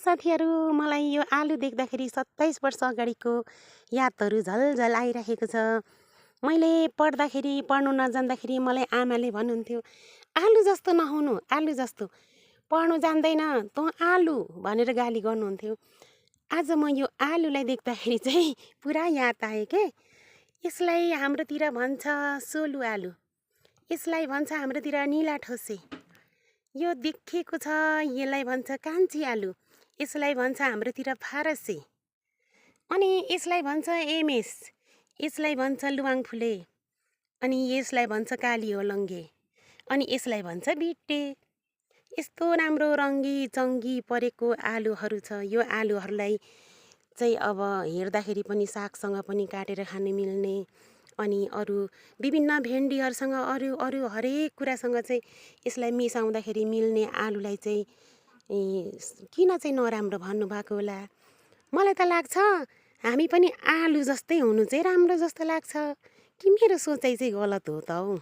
साथीहरू, मलाई यो आलु देख्दाखेरि 27 वर्ष अगाडिको यादहरू झलझल आइरहेको छ। मैले पढ्नु नजान्दाखेरि मलाई आमाले भन्नुहुन्थ्यो, आलु जस्तो नहुनु, आलु जस्तो पढ्नु जान्दैन तँ आलु भनेर गाली गर्नुहुन्थ्यो। आज म यो आलुलाई देख्दाखेरि चाहिँ पुरा याद आयो के। यसलाई हाम्रोतिर भन्छ सोलु आलु, यसलाई भन्छ हाम्रोतिर निला ठोसे। यो देखेको छ यसलाई भन्छ कान्छी आलु, यसलाई भन्छ हाम्रोतिर फारसे। अनि यसलाई भन्छ एमेस, यसलाई भन्छ लुवाङ फुले। अनि यसलाई भन्छ काली होलङ्गे। अनि यसलाई भन्छ बिटे। यस्तो राम्रो रङ्गी चङ्गी परेको आलुहरू छ। यो आलुहरूलाई चाहिँ अब हेर्दाखेरि पनि सागसँग पनि काटेर खान मिल्ने, अनि अरू विभिन्न भेन्डीहरूसँग अरू हरेक कुरासँग चाहिँ यसलाई मिसाउँदाखेरि मिल्ने आलुलाई चाहिँ किन चाहिँ नराम्रो भन्नुभएको होला। मलाई त लाग्छ हामी पनि आलु जस्तै हुनु चाहिँ राम्रो जस्तो लाग्छ कि मेरो सोचाइ चाहिँ गलत हो त हौ।